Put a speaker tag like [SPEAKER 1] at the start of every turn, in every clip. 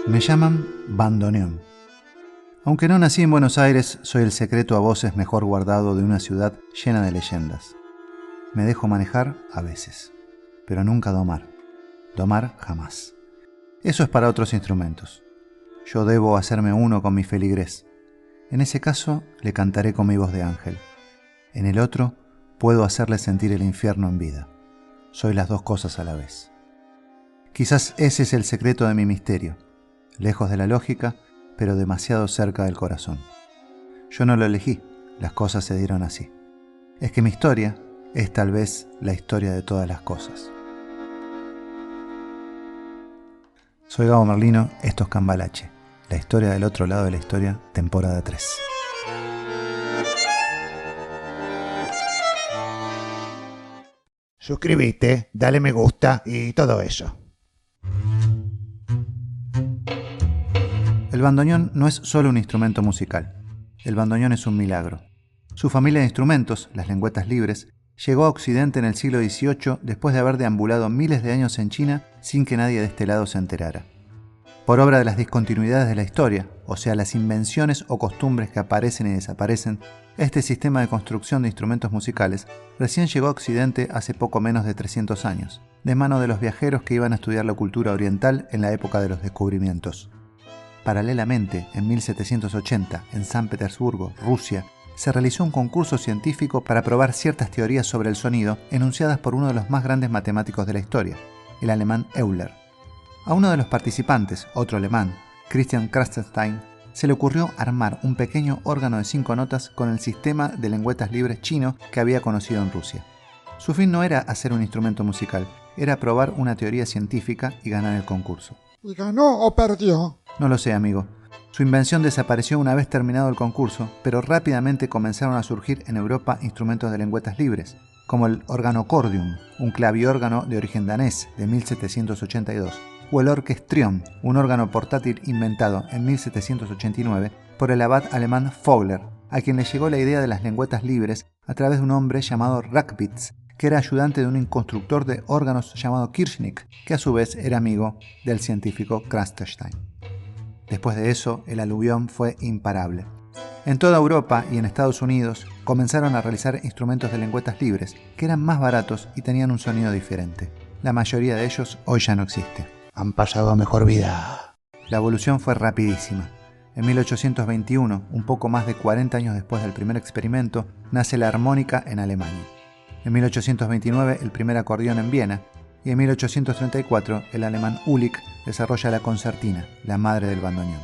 [SPEAKER 1] Me llaman bandoneón. Aunque no nací en Buenos Aires, soy el secreto a voces mejor guardado de una ciudad llena de leyendas. Me dejo manejar a veces, pero nunca domar. Domar jamás. Eso es para otros instrumentos. Yo debo hacerme uno con mi feligrés. En ese caso, le cantaré con mi voz de ángel. En el otro, puedo hacerle sentir el infierno en vida. Soy las dos cosas a la vez. Quizás ese es el secreto de mi misterio. Lejos de la lógica, pero demasiado cerca del corazón. Yo no lo elegí, las cosas se dieron así. Es que mi historia es tal vez la historia de todas las cosas. Soy Gabo Merlino, esto es Cambalache, la historia del otro lado de la historia, temporada 3.
[SPEAKER 2] Suscríbete, dale me gusta y todo eso.
[SPEAKER 1] El bandoneón no es solo un instrumento musical. El bandoneón es un milagro. Su familia de instrumentos, las lengüetas libres, llegó a Occidente en el siglo XVIII después de haber deambulado miles de años en China sin que nadie de este lado se enterara. Por obra de las discontinuidades de la historia, o sea, las invenciones o costumbres que aparecen y desaparecen, este sistema de construcción de instrumentos musicales recién llegó a Occidente hace poco menos de 300 años, de mano de los viajeros que iban a estudiar la cultura oriental en la época de los descubrimientos. Paralelamente, en 1780, en San Petersburgo, Rusia, se realizó un concurso científico para probar ciertas teorías sobre el sonido enunciadas por uno de los más grandes matemáticos de la historia, el alemán Euler. A uno de los participantes, otro alemán, Christian Krassenstein, se le ocurrió armar un pequeño órgano de 5 notas con el sistema de lengüetas libres chino que había conocido en Rusia. Su fin no era hacer un instrumento musical, era probar una teoría científica y ganar el concurso.
[SPEAKER 3] ¿Y ganó o perdió?
[SPEAKER 1] No lo sé, amigo. Su invención desapareció una vez terminado el concurso, pero rápidamente comenzaron a surgir en Europa instrumentos de lengüetas libres, como el organocordium, un claviórgano de origen danés de 1782, o el orchestrion, un órgano portátil inventado en 1789 por el abad alemán Vogler, a quien le llegó la idea de las lengüetas libres a través de un hombre llamado Rackwitz, que era ayudante de un constructor de órganos llamado Kirchnick, que a su vez era amigo del científico Krassenstein. Después de eso, el aluvión fue imparable. En toda Europa y en Estados Unidos comenzaron a realizar instrumentos de lengüetas libres, que eran más baratos y tenían un sonido diferente. La mayoría de ellos hoy ya no existe.
[SPEAKER 2] Han pasado a mejor vida.
[SPEAKER 1] La evolución fue rapidísima. En 1821, un poco más de 40 años después del primer experimento, nace la armónica en Alemania. En 1829, el primer acordeón en Viena, y en 1834, el alemán Ulich desarrolla la concertina, la madre del bandoneón.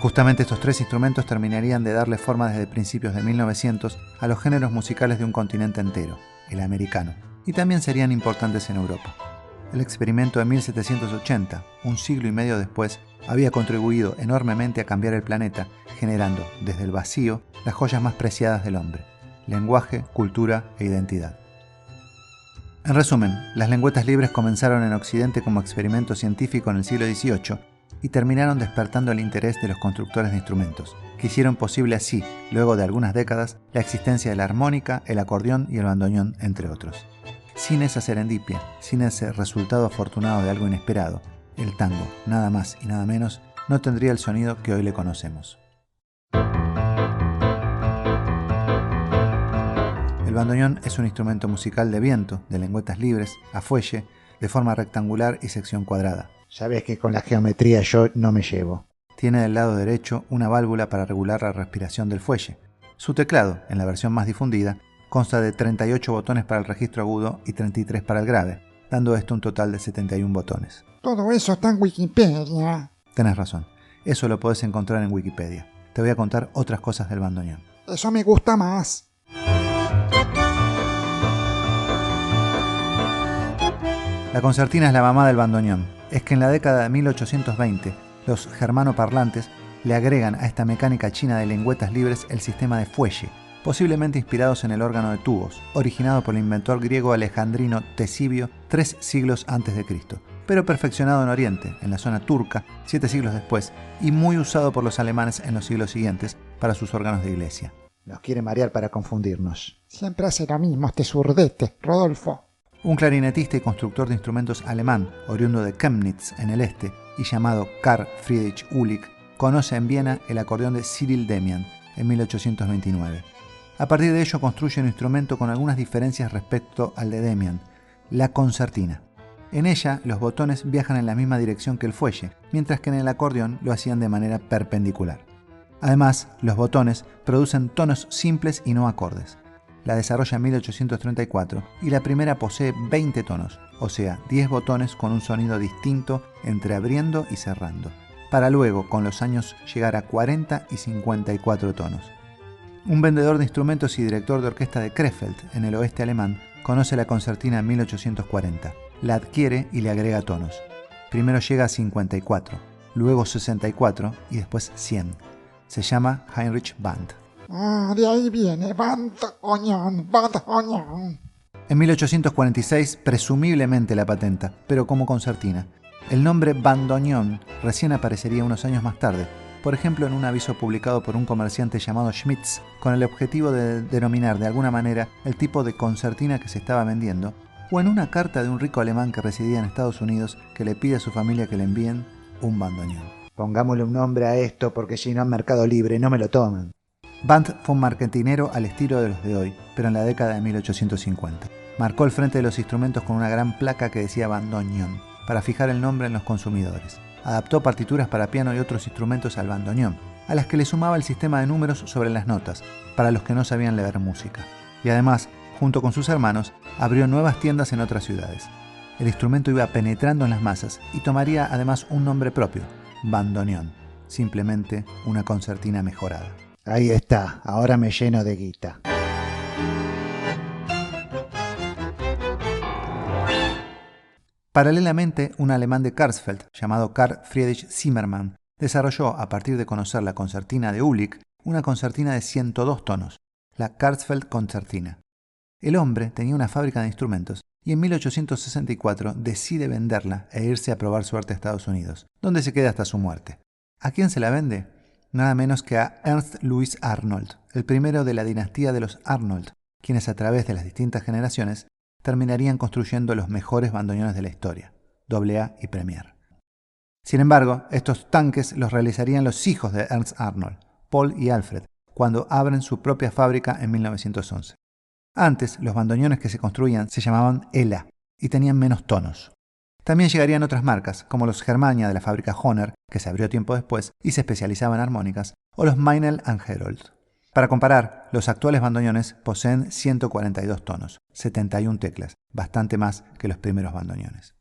[SPEAKER 1] Justamente estos tres instrumentos terminarían de darle forma desde principios de 1900 a los géneros musicales de un continente entero, el americano, y también serían importantes en Europa. El experimento de 1780, un siglo y medio después, había contribuido enormemente a cambiar el planeta, generando, desde el vacío, las joyas más preciadas del hombre: lenguaje, cultura e identidad. En resumen, las lengüetas libres comenzaron en Occidente como experimento científico en el siglo XVIII y terminaron despertando el interés de los constructores de instrumentos, que hicieron posible así, luego de algunas décadas, la existencia de la armónica, el acordeón y el bandoneón, entre otros. Sin esa serendipia, sin ese resultado afortunado de algo inesperado, el tango, nada más y nada menos, no tendría el sonido que hoy le conocemos. El bandoneón es un instrumento musical de viento, de lengüetas libres, a fuelle, de forma rectangular y sección cuadrada.
[SPEAKER 2] Sabes que con la geometría yo no me llevo.
[SPEAKER 1] Tiene del lado derecho una válvula para regular la respiración del fuelle. Su teclado, en la versión más difundida, consta de 38 botones para el registro agudo y 33 para el grave, dando esto un total de 71 botones.
[SPEAKER 3] Todo eso está en Wikipedia.
[SPEAKER 1] Tenés razón, eso lo podés encontrar en Wikipedia. Te voy a contar otras cosas del bandoneón.
[SPEAKER 3] Eso me gusta más.
[SPEAKER 1] La concertina es la mamá del bandoneón. Es que en la década de 1820, los germanoparlantes le agregan a esta mecánica china de lengüetas libres el sistema de fuelle, posiblemente inspirados en el órgano de tubos, originado por el inventor griego alejandrino Ctesibio 3 siglos antes de Cristo, pero perfeccionado en Oriente, en la zona turca, 7 siglos después, y muy usado por los alemanes en los siglos siguientes para sus órganos de iglesia.
[SPEAKER 2] Nos quiere marear para confundirnos.
[SPEAKER 3] Siempre hace lo mismo este zurdete, Rodolfo.
[SPEAKER 1] Un clarinetista y constructor de instrumentos alemán, oriundo de Chemnitz en el este y llamado Karl Friedrich Uhlig, conoce en Viena el acordeón de Cyril Demian en 1829. A partir de ello construye un instrumento con algunas diferencias respecto al de Demian, la concertina. En ella los botones viajan en la misma dirección que el fuelle, mientras que en el acordeón lo hacían de manera perpendicular. Además, los botones producen tonos simples y no acordes. La desarrolla en 1834 y la primera posee 20 tonos, o sea, 10 botones con un sonido distinto entre abriendo y cerrando, para luego, con los años, llegar a 40 y 54 tonos. Un vendedor de instrumentos y director de orquesta de Krefeld, en el oeste alemán, conoce la concertina en 1840, la adquiere y le agrega tonos. Primero llega a 54, luego 64 y después 100. Se llama Heinrich Band.
[SPEAKER 3] Ah, de ahí viene, bandoneón.
[SPEAKER 1] En 1846 presumiblemente la patenta, pero como concertina. El nombre bandoneón recién aparecería unos años más tarde, por ejemplo en un aviso publicado por un comerciante llamado Schmitz, con el objetivo de denominar de alguna manera el tipo de concertina que se estaba vendiendo, o en una carta de un rico alemán que residía en Estados Unidos que le pide a su familia que le envíen un bandoneón.
[SPEAKER 2] Pongámosle un nombre a esto porque si no en Mercado Libre no me lo toman.
[SPEAKER 1] Band fue un marketinero al estilo de los de hoy, pero en la década de 1850. Marcó el frente de los instrumentos con una gran placa que decía bandoneón, para fijar el nombre en los consumidores. Adaptó partituras para piano y otros instrumentos al bandoneón, a las que le sumaba el sistema de números sobre las notas, para los que no sabían leer música. Y además, junto con sus hermanos, abrió nuevas tiendas en otras ciudades. El instrumento iba penetrando en las masas y tomaría además un nombre propio, bandoneón, simplemente una concertina mejorada.
[SPEAKER 2] Ahí está, ahora me lleno de guita.
[SPEAKER 1] Paralelamente, un alemán de Karlsfeld, llamado Karl Friedrich Zimmermann, desarrolló, a partir de conocer la concertina de Uhlig, una concertina de 102 tonos, la Karlsfeld Concertina. El hombre tenía una fábrica de instrumentos y en 1864 decide venderla e irse a probar suerte a Estados Unidos, donde se queda hasta su muerte. ¿A quién se la vende? Nada menos que a Ernst Louis Arnold, el primero de la dinastía de los Arnold, quienes a través de las distintas generaciones terminarían construyendo los mejores bandoneones de la historia, AA y Premier. Sin embargo, estos tanques los realizarían los hijos de Ernst Arnold, Paul y Alfred, cuando abren su propia fábrica en 1911. Antes, los bandoneones que se construían se llamaban Ela y tenían menos tonos. También llegarían otras marcas, como los Germania de la fábrica Hohner, que se abrió tiempo después y se especializaba en armónicas, o los Meinl & Herold. Para comparar, los actuales bandoneones poseen 142 tonos, 71 teclas, bastante más que los primeros bandoneones.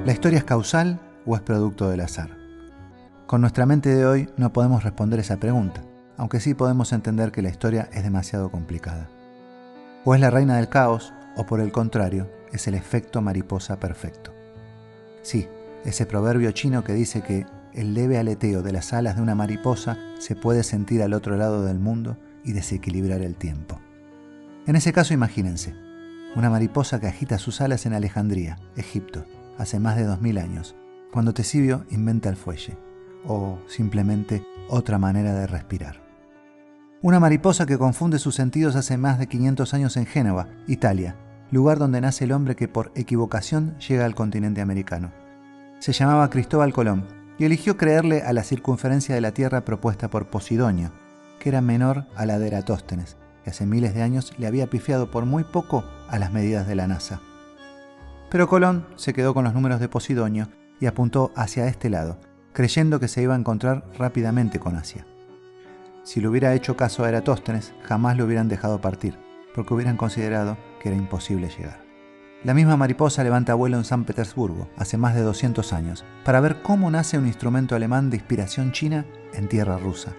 [SPEAKER 1] ¿La historia es causal o es producto del azar? Con nuestra mente de hoy no podemos responder esa pregunta, aunque sí podemos entender que la historia es demasiado complicada. O es la reina del caos, o por el contrario, es el efecto mariposa perfecto. Sí, ese proverbio chino que dice que el leve aleteo de las alas de una mariposa se puede sentir al otro lado del mundo y desequilibrar el tiempo. En ese caso imagínense, una mariposa que agita sus alas en Alejandría, Egipto, hace más de 2000 años, cuando Tesibio inventa el fuelle, o simplemente otra manera de respirar. Una mariposa que confunde sus sentidos hace más de 500 años en Génova, Italia, lugar donde nace el hombre que por equivocación llega al continente americano. Se llamaba Cristóbal Colón y eligió creerle a la circunferencia de la Tierra propuesta por Posidonio, que era menor a la de Eratóstenes, que hace miles de años le había pifiado por muy poco a las medidas de la NASA. Pero Colón se quedó con los números de Posidonio y apuntó hacia este lado, creyendo que se iba a encontrar rápidamente con Asia. Si le hubiera hecho caso a Eratóstenes, jamás lo hubieran dejado partir, porque hubieran considerado que era imposible llegar. La misma mariposa levanta vuelo en San Petersburgo, hace más de 200 años, para ver cómo nace un instrumento alemán de inspiración china en tierra rusa.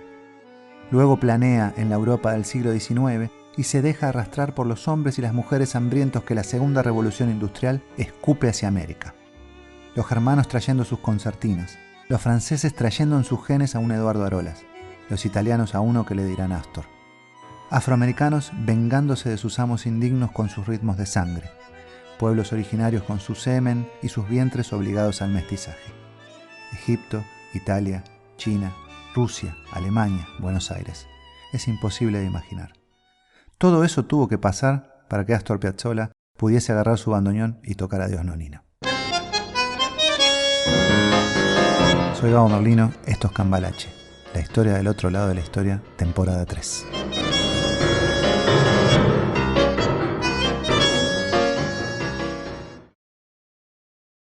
[SPEAKER 1] Luego planea en la Europa del siglo XIX y se deja arrastrar por los hombres y las mujeres hambrientos que la segunda revolución industrial escupe hacia América. Los germanos trayendo sus concertinas, los franceses trayendo en sus genes a un Eduardo Arolas, los italianos a uno que le dirán Astor. Afroamericanos vengándose de sus amos indignos con sus ritmos de sangre, pueblos originarios con su semen y sus vientres obligados al mestizaje. Egipto, Italia, China, Rusia, Alemania, Buenos Aires. Es imposible de imaginar. Todo eso tuvo que pasar para que Astor Piazzolla pudiese agarrar su bandoneón y tocar Adiós Nonino. Soy Gabo Merlino, esto es Cambalache, la historia del otro lado de la historia, temporada 3.